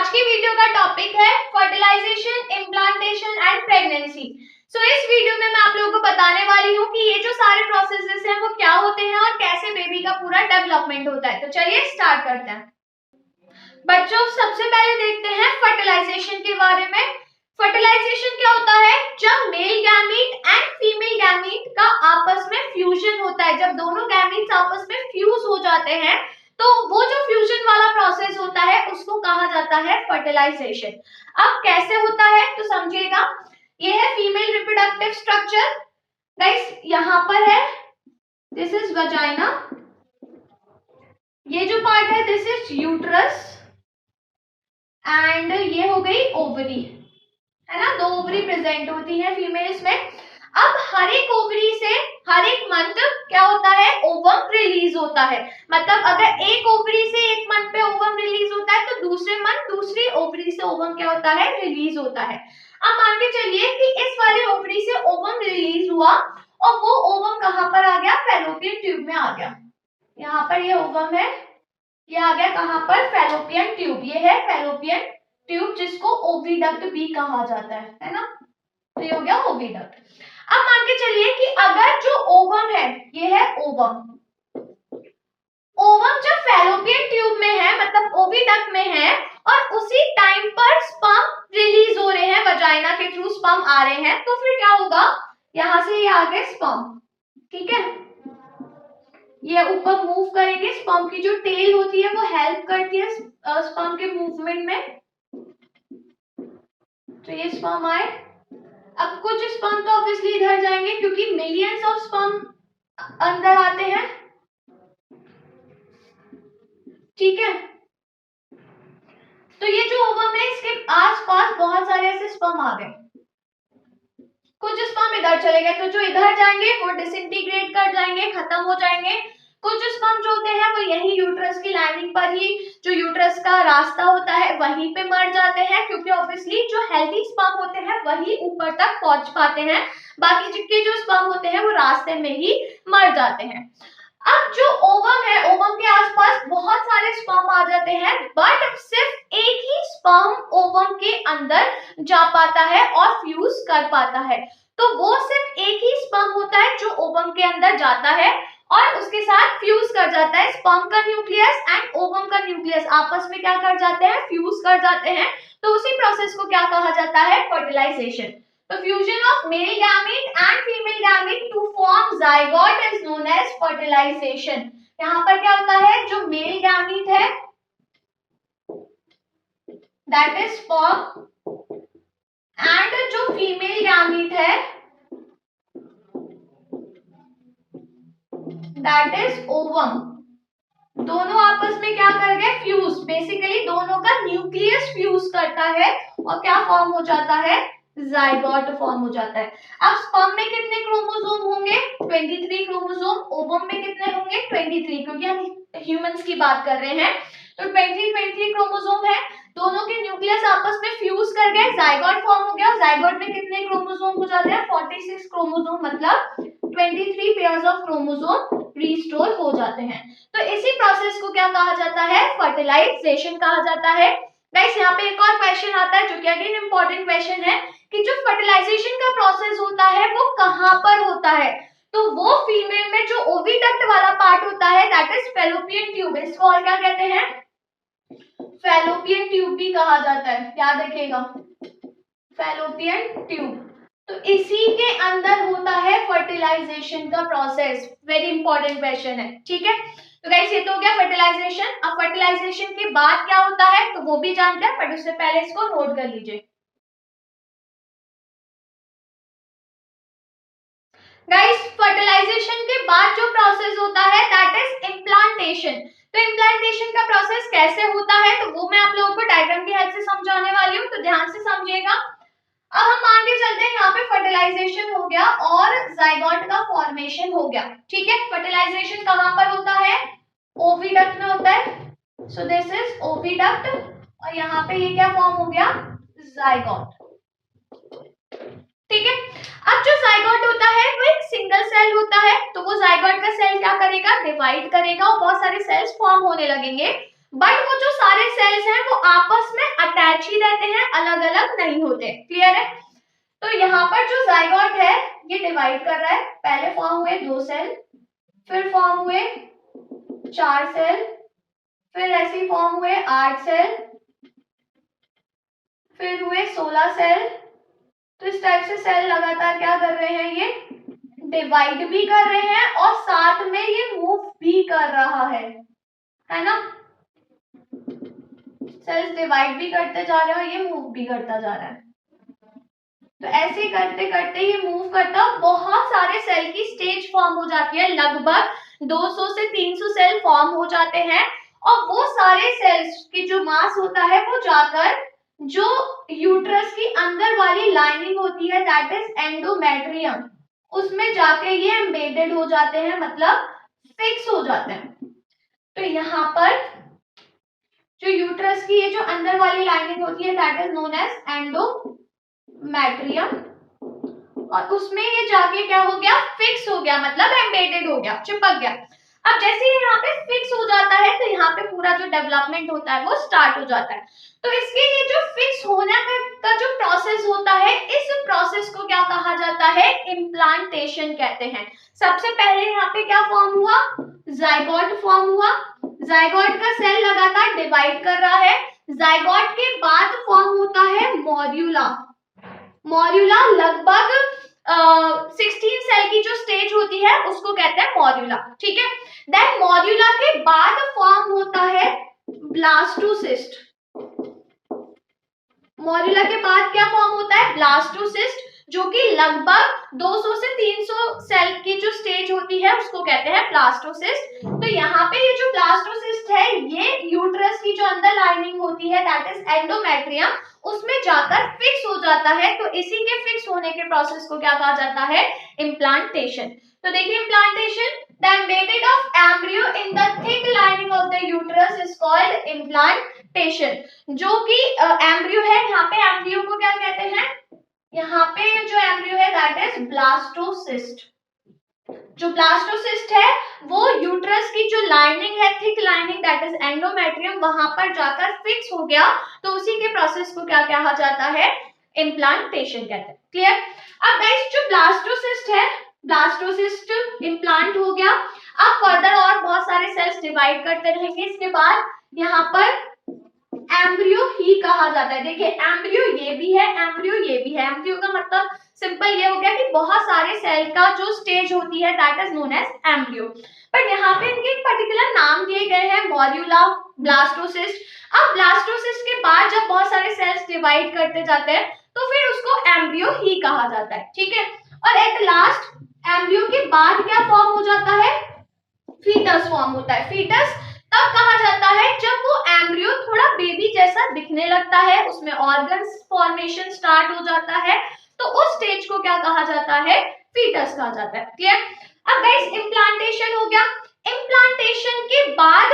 आज की वीडियो का टॉपिक है फर्टिलाइजेशन, इम्प्लांटेशन एंड प्रेगनेंसी। इस वीडियो में मैं आप लोगों को बताने वाली हूँ कि ये जो सारे प्रोसेसेस हैं वो क्या होते हैं और कैसे बेबी का पूरा डेवलपमेंट होता है। तो चलिए स्टार्ट करते हैं। बच्चों, सबसे पहले देखते हैं फर्टिलाइजेशन के बारे में। फर्टिलाइजेशन क्या होता है? जब male gamete and female gamete का आपस में फ्यूजन होता है, जब दोनों गैमीट्स आपस में फ्यूज हो जाते हैं तो वो जो फ्यूजन वाला प्रोसेस होता है उसको कहा जाता है फर्टिलाइजेशन। अब कैसे होता है तो समझिएगा। ये है फीमेल रिप्रोडक्टिव स्ट्रक्चर। गाइस, यहाँ पर है, दिस इज वजाइना। ये जो पार्ट है दिस इज यूट्रस एंड ये हो गई ओवरी, है ना। 2 ओवरी प्रेजेंट होती है फीमेल्स में। अब हर एक ओवरी से हर एक मंथ क्या होता है? ओवम रिलीज होता है। मतलब अगर एक ओवरी से एक मंथ पे ओवम रिलीज होता है तो दूसरे मंथ दूसरी ओवरी से ओवम क्या होता है? रिलीज होता है। अब मान के चलिए कि इस वाली ओवरी से ओवम रिलीज हुआ और वो ओवम कहाँ पर आ गया? फैलोपियन ट्यूब में आ गया। यहाँ पर ये ओवम है, ये आ गया कहाँ पर? Fallopian tube. ये है फैलोपियन ट्यूब जिसको ओविडक्ट भी कहा जाता है ना। तो ये हो गया ओविडक्ट। अब मान के चलिए कि अगर जो ओवम है, ये है ओवम, ओवम जब फैलोपियन ट्यूब में है मतलब ओविडक्ट में है और उसी टाइम पर स्पर्म रिलीज हो रहे हैं, वजाइना के थ्रू स्पर्म आ रहे हैं, तो फिर क्या होगा? यहां से ये आ गए स्पर्म, ठीक है। ये ऊपर मूव करेंगे, स्पर्म की जो टेल होती है वो हेल्प करती है स्पर्म के मूवमेंट में। तो ये स्पर्म आए। अब कुछ स्पर्म तो ऑब्वियसली इधर जाएंगे क्योंकि मिलियंस ऑफ स्पर्म अंदर आते हैं, ठीक है। तो ये जो ओवम है इसके आसपास बहुत सारे ऐसे स्पर्म आ गए। कुछ स्पर्म इधर चले गए, तो जो इधर जाएंगे वो डिसइंटीग्रेट कर जाएंगे, खत्म हो जाएंगे। कुछ स्पर्म जो होते हैं वो यही यूट्रस की लाइनिंग पर ही, जो यूट्रस का रास्ता होता है वहीं पे मर जाते हैं, क्योंकि ऑब्वियसली जो हेल्दी स्पर्म होते हैं वही ऊपर तक पहुंच पाते हैं, बाकी जिनके जो स्पर्म होते हैं वो रास्ते में ही मर जाते हैं। अब जो ओवम है, ओवम के आसपास बहुत सारे स्पर्म आ जाते हैं, बट सिर्फ एक ही स्पर्म ओवम के अंदर जा पाता है और फ्यूज कर पाता है। तो वो सिर्फ एक ही स्पर्म होता है जो ओवम के अंदर जाता है और उसके साथ फ्यूज कर जाता है। स्पर्म का न्यूक्लियस एंड ओवम का न्यूक्लियस आपस में क्या कर जाते हैं? फ्यूज कर जाते हैं। तो उसी प्रोसेस को क्या कहा जाता है? Fertilisation. The fusion of male gamete and female gamete to form zygote is known as fertilization. यहाँ पर क्या होता है? जो male gamete है that is sperm and जो female gamete है that is ovum, दोनों आपस में क्या कर गए? फ्यूज। बेसिकली दोनों का न्यूक्लियस फ्यूज करता है और क्या फॉर्म हो जाता है? जाइगोट फॉर्म हो जाता है। अब स्पर्म में कितने क्रोमोसोम होंगे? 23 क्रोमोसोम। ओवम में कितने होंगे? 23, क्योंकि हम ह्यूमंस की बात कर रहे हैं। तो 23 क्रोमोसोम है। दोनों के न्यूक्लियस आपस में फ्यूज कर गए, जाइगोट फॉर्म हो गया। जाइगोट में कितने क्रोमोसोम हो जाते हैं? 46 क्रोमोसोम, मतलब 23 पेयर्स ऑफ क्रोमोसोम रिस्टोर हो जाते हैं। तो इसी प्रोसेस को क्या कहा जाता है? फर्टिलाइजेशन कहा जाता है। गाइस, यहाँ पे एक और क्वेश्चन आता है जो कि अगेन इंपॉर्टेंट क्वेश्चन है कि जो फर्टिलाइजेशन का प्रोसेस होता है वो कहाँ पर होता है? तो वो फीमेल में जो ओविडक्ट वाला पार्ट होता है दैट इज फैलोपियन ट्यूब। इसको और क्या कहते हैं? फैलोपियन ट्यूब भी कहा जाता है, याद रखिएगा, फैलोपियन ट्यूब। तो इसी के अंदर होता है फर्टिलाइजेशन का प्रोसेस। वेरी इंपॉर्टेंट क्वेश्चन है, ठीक है। तो गाइस, ये तो हो गया फर्टिलाइजेशन। अब फर्टिलाइजेशन के बाद क्या होता है तो वो भी जानते हैं, बट उससे पहले इसको नोट कर लीजिए। गाइस, फर्टिलाइजेशन के बाद जो प्रोसेस होता है दैट इज इम्प्लांटेशन। तो इम्प्लांटेशन का प्रोसेस कैसे होता है तो वो मैं आप लोगों को डायग्राम की हेल्प से समझाने वाली हूँ, तो ध्यान से समझिएगा। अब हम मान के चलते हैं यहाँ पे फर्टिलाइजेशन हो गया और जाइगोट का फॉर्मेशन हो गया, ठीक है। फर्टिलाइजेशन कहाँ पर होता है? ओविडक्ट में होता है। सो दिस इज ओविडक्ट और यहाँ पे ये क्या फॉर्म हो गया? जाइगोट, ठीक है। अब जो जाइगोट होता है वो एक सिंगल सेल होता है, तो वो जाइगोट का सेल क्या करेगा? डिवाइड करेगा और बहुत सारे सेल्स फॉर्म होने लगेंगे। बट वो जो सारे सेल्स हैं वो आपस में अटैच ही रहते हैं, अलग अलग नहीं होते। क्लियर है? तो यहाँ पर जो जाइगोट है ये डिवाइड कर रहा है, पहले फॉर्म हुए 2 सेल, फिर फॉर्म हुए 4 सेल, फिर ऐसे फॉर्म हुए 8 सेल, फिर हुए 16 सेल। तो इस टाइप से सेल लगातार क्या कर रहे हैं, ये डिवाइड भी कर रहे हैं और साथ में ये मूव भी कर रहा है ना। सेल्स डिवाइड भी करते जा रहे हैं और ये मूव भी करता जा रहा है। तो ऐसे करते करते ये मूव करता, बहुत सारे सेल की स्टेज फॉर्म हो जाती है, लगभग 200 से 300 सेल फॉर्म हो जाते हैं और वो सारे सेल्स की जो मास होता है वो जाकर जो यूट्रस की अंदर वाली लाइनिंग होती है दैट इज एंडोमेट्रियम, उसमें जाके ये एम्बेडेड हो जाते हैं, मतलब फिक्स हो जाते हैं। तो यहाँ पर जो यूट्रस की ये जो अंदर वाली लाइनिंग होती है that is known as endometrium, और उसमें ये जाके क्या हो गया, फिक्स हो गया, मतलब एम्बेडेड हो गया, चिपक गया। अब जैसे ही यहाँ पे फिक्स हो जाता है तो यहाँ पे पूरा जो डेवलपमेंट होता है वो स्टार्ट हो जाता है। तो इसके ये जो फिक्स होने का जो प्रोसेस होता है, इस प्रोसेस को क्या कहा जाता है, इम्प्लांटेशन कहते हैं। सबसे पहले यहाँ पे क्या फॉर्म हुआ, जाइगोट फॉर्म हुआ, जाइगोट का सेल लगातार डिवाइड कर रहा है, जाइगोट के बाद फॉर्म होता है मॉड्यूला। मॉड्यूला लगभग 16 सेल की जो स्टेज होती है उसको कहते हैं मॉड्यूला, ठीक है। देन मॉड्यूला के बाद फॉर्म होता है ब्लास्टोसिस्ट। मॉड्यूला के बाद क्या फॉर्म होता है, ब्लास्टोसिस्ट, जो कि लगभग 200 से 300 सेल की जो स्टेज होती है उसको कहते हैं ब्लास्टोसिस्ट। तो यहाँ पे ये जो ब्लास्टोसिस्ट है ये यूट्रस की जो अंदर लाइनिंग होती है दैट इज एंडोमेट्रियम, उसमें जाकर फिक्स हो जाता है। तो इसी के फिक्स होने के प्रोसेस को क्या कहा जाता है, इम्प्लांटेशन। तो देखिए implantation, the embedded of embryo in the thick lining of the uterus is called implantation. जो कि एम्ब्रियो है, यहाँ पे एम्ब्रियो को क्या कहते हैं, यहाँ पे जो एम्ब्रियो है दैट इज ब्लास्टोसिस्ट। जो ब्लास्टोसिस्ट है वो यूट्रस की जो लाइनिंग है, thick lining that is endometrium, वहां पर जाकर फिक्स हो गया। तो उसी के प्रोसेस को क्या कहा जाता है, इम्प्लांटेशन कहते हैं। क्लियर? अब गाइस जो ब्लास्टोसिस्ट है, ब्लास्टोसिस्ट इम्प्लांट हो गया। अब फर्दर और बहुत सारे सेल्स डिवाइड करते रहेंगे, इसके बाद यहाँ पर एम्ब्रियो ही कहा जाता है। देखिए एम्ब्रियो ये भी है, एम्ब्रियो ये भी है। एम्ब्रियो का मतलब सिंपल ये हो गया कि बहुत सारे सेल का जो स्टेज होती है that is known as embryo. But यहाँ पे इनके एक पर्टिकुलर नाम दिए गए हैं, मॉड्यूला, ब्लास्टोसिस्ट। अब ब्लास्टोसिस्ट के बाद जब बहुत सारे सेल्स डिवाइड करते जाते हैं तो फिर उसको एम्ब्रियो ही कहा जाता है, ठीक है। और एट लास्ट एम्ब्रियो के बाद क्या फॉर्म हो जाता है, फीटस फॉर्म होता है। फीटस तब कहा जाता है जब वो एम्ब्रियो थोड़ा बेबी जैसा दिखने लगता है, उसमें ऑर्गन्स फॉर्मेशन स्टार्ट हो जाता है, तो उस स्टेज को क्या कहा जाता है, फीटस कहा जाता है। क्लियर? अब गाइस इम्प्लांटेशन हो गया। इम्प्लांटेशन के बाद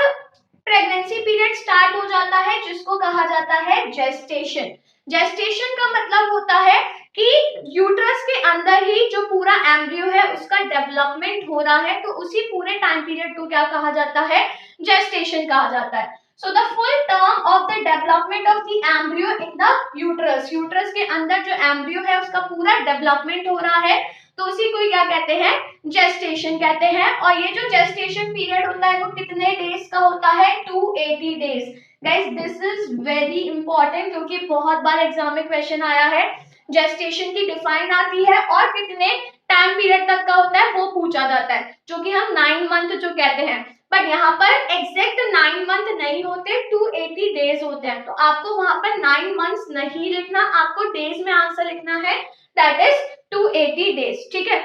प्रेगनेंसी पीरियड स्टार्ट हो जाता है जिसको कहा जाता है जेस्टेशन। जेस्टेशन का मतलब होता है कि यूट्रस के अंदर ही जो पूरा एम्ब्रियो है उसका डेवलपमेंट हो रहा है, तो उसी पूरे टाइम पीरियड को क्या कहा जाता है, जेस्टेशन कहा जाता है। So the full term of the development of the embryo in the uterus, uterus के अंदर जो एम्ब्रियो है उसका पूरा डेवलपमेंट हो रहा है, तो उसी को क्या कहते हैं, जेस्टेशन कहते हैं। और ये जो जेस्टेशन पीरियड होता है वो कितने डेज का होता है, 280 days. Guys this is very important क्योंकि बहुत बार एग्जाम में क्वेश्चन आया है, जेस्टेशन की डिफाइन आती है और कितने टाइम पीरियड तक का होता है वो पूछा जाता है, जो कि हम 9 मंथ जो कहते हैं। बट यहाँ पर एग्जैक्ट 9 मंथ नहीं होते, 280 डेज होते हैं। तो आपको वहां पर 9 मंथ्स नहीं लिखना, आपको डेज में आंसर लिखना है, दैट इज 280 डेज, ठीक है।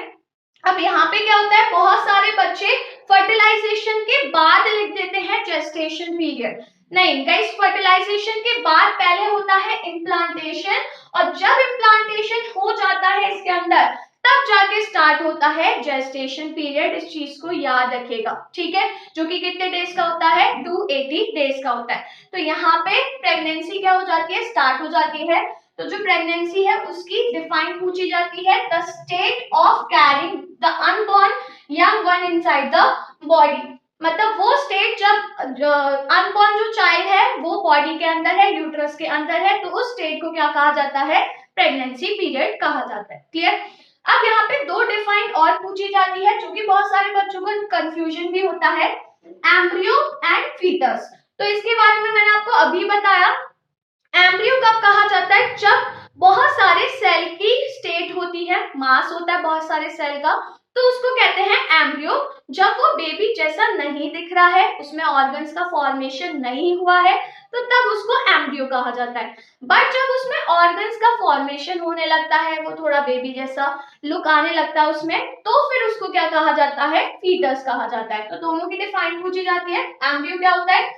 अब यहाँ पे क्या होता है, बहुत सारे बच्चे फर्टिलाइजेशन के बाद लिख देते हैं जेस्टेशन पीरियड। नहीं गाइस, फर्टिलाइजेशन के बाद पहले होता है इम्प्लांटेशन, और जब इम्प्लांटेशन हो जाता है इसके अंदर तब जाके स्टार्ट होता है जेस्टेशन पीरियड। इस चीज को याद रखेगा, ठीक है, जो कि कितने डेज का होता है, 280 डेज का होता है। तो यहाँ पे प्रेगनेंसी क्या हो जाती है, स्टार्ट हो जाती है। तो जो प्रेगनेंसी है उसकी डिफाइन पूछी जाती है, the state of carrying the unborn young one inside the body. मतलब वो स्टेट जब अनबॉर्न जो चाइल्ड है वो बॉडी के अंदर है, यूट्रस के अंदर है, तो उस स्टेट को क्या कहा जाता है, प्रेगनेंसी पीरियड कहा जाता है। क्लियर। अब यहाँ पे दो डिफाइन और पूछी जाती है जो कि बहुत सारे बच्चों को कंफ्यूजन भी होता है, एम्ब्रियो एंड फीटस। तो इसके बारे में मैंने आपको अभी बताया। एम्ब्रियो कब कहा जाता है, जब बहुत सारे सेल की स्टेट होती है, मास होता है बहुत सारे सेल का, तो उसको कहते हैं एम्ब्रियो। जब वो बेबी जैसा नहीं दिख रहा है, उसमें ऑर्गन्स का फॉर्मेशन नहीं हुआ है, तो तब उसको एम्ब्रियो कहा जाता है। बट जब उसमें ऑर्गन्स का फॉर्मेशन होने लगता है, वो थोड़ा बेबी जैसा लुक आने लगता है उसमें, तो फिर उसको क्या कहा जाता है, फीटस कहा जाता है। तो दोनों की डिफाइन पूछी जाती है। एम्ब्रियो क्या होता है,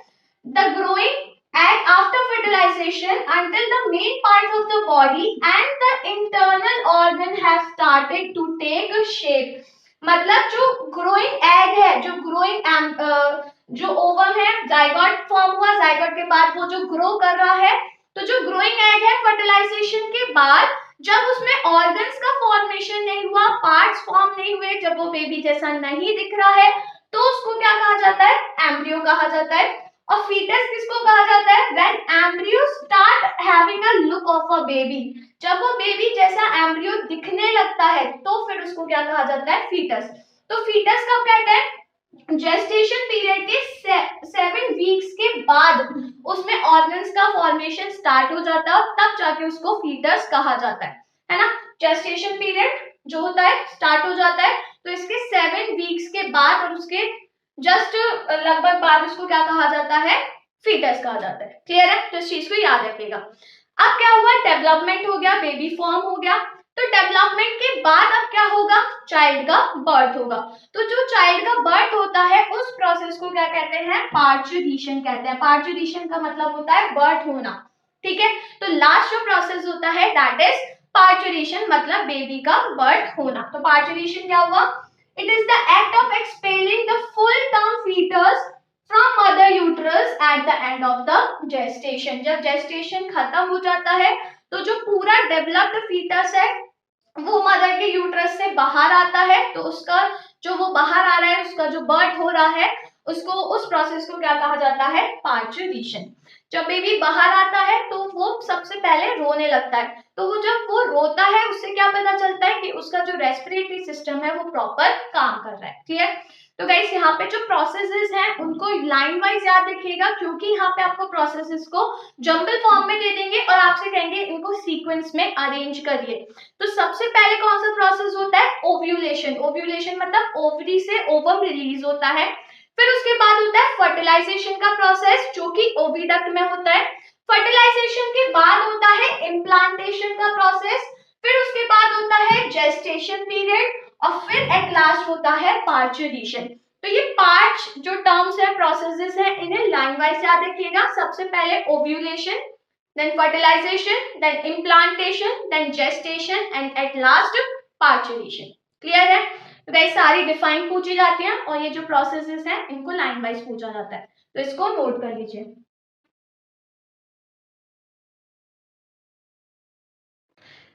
the growing egg after fertilization until the main part of the body and the internal organ have started to take shape। मतलब जो ग्रोइंग एग है, जो ग्रोइंग जो ओवम है, जाइगोट फॉर्म हुआ, जाइगोट के बाद वो जो ग्रो कर रहा है, तो जो ग्रोइंग एग है फर्टिलाइजेशन के बाद जब उसमें ऑर्गन्स का फॉर्मेशन नहीं हुआ, पार्ट्स फॉर्म नहीं हुए, जब वो बेबी जैसा नहीं दिख रहा है, तो उसको क्या कहा जाता है, एम्ब्रियो कहा जाता है। और फीटस किसको कहा जाता है, when embryo start having a look of a baby. जब वो बेबी जैसा एम्ब्रियो दिखने लगता है, तो फिर उसको क्या कहा जाता है, फीटस। तो फीटस कब कहते हैं, जेस्टेशन पीरियड के 7 वीक्स के बाद उसमें ऑर्गन्स का फॉर्मेशन स्टार्ट हो जाता है, और तब जाके उसको फीटस कहा जाता है ना। जेस्टेशन पीरियड जो होता है स्टार्ट हो जाता है, तो इसके 7 वीक्स के बाद और उसके जस्ट लगभग बाद उसको क्या कहा जाता है, फीटस कहा जाता है। क्लियर है, तो इस चीज को याद रखिएगा। अब क्या हुआ, डेवलपमेंट हो गया, बेबी फॉर्म हो गया, तो डेवलपमेंट के बाद अब क्या होगा, चाइल्ड का बर्थ होगा। तो जो चाइल्ड का बर्थ होता है उस प्रोसेस को क्या कहते हैं, पार्चुरेशन कहते हैं। पार्चुरेशन का मतलब होता है बर्थ होना, ठीक है। तो लास्ट जो प्रोसेस होता है दैट इज पार्चुरेशन, मतलब बेबी का बर्थ होना। तो पार्चुरेशन क्या हुआ, it is the act of expelling the full term fetus from mother uterus at the end of the gestation। जब gestation खत्म हो जाता है, तो जो पूरा डेवलप्ड फीटस है वो मदर के यूट्रस से बाहर आता है, तो उसका जो वो बाहर आ रहा है, उसका जो बर्थ हो रहा है, उसको, उस प्रोसेस को क्या कहा जाता है, पार्चुरेशन। जब बेबी बाहर आता है तो वो सबसे पहले रोने लगता है, तो वो जब वो रोता है उससे क्या पता चलता है कि उसका जो रेस्पिरेटरी सिस्टम है वो प्रॉपर काम कर रहा है। क्लियर। तो गाइस यहाँ पे जो प्रोसेसेस हैं उनको लाइन वाइज याद रखिएगा, क्योंकि यहाँ पे आपको प्रोसेसेस को जंबल फॉर्म में दे देंगे और आपसे कहेंगे इनको सीक्वेंस में अरेंज करिए। तो सबसे पहले कौन सा प्रोसेस होता है, ओव्यूलेशन। ओव्यूलेशन मतलब ओवरी से ओवम रिलीज होता है। फिर उसके बाद होता है फर्टिलाइजेशन का प्रोसेस, जो कि ओविडक्ट में होता है। फर्टिलाइजेशन के बाद होता है इम्प्लांटेशन का प्रोसेस, फिर उसके बाद होता है जेस्टेशन पीरियड, और फिर एट लास्ट होता है पार्चुरेशन। तो ये 5 जो टर्म्स है, प्रोसेसेस है, इन्हें लाइन वाइज याद रखिएगा। सबसे पहले ovulation, then fertilization, then implantation, then gestation and at last parturition। Clear है। तो गाइस सारी डिफाइन पूछी जाती हैं और ये जो प्रोसेसेस हैं इनको लाइन वाइज पूछा जाता है, तो इसको नोट कर लीजिए।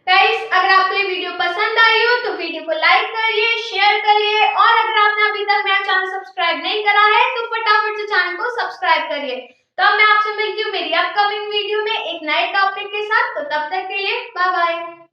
गाइस अगर आपको ये वीडियो पसंद आई हो तो वीडियो को लाइक करिए, शेयर करिए, और अगर आपने अभी तक मेरा चैनल सब्सक्राइब नहीं करा है तो फटाफट से चैनल को सब्सक्राइब करिए। तो अब मैं आपसे मिलती हूँ मेरी अपकमिंग वीडियो में एक नए टॉपिक के साथ। तो तब तक के लिए बाय बाय।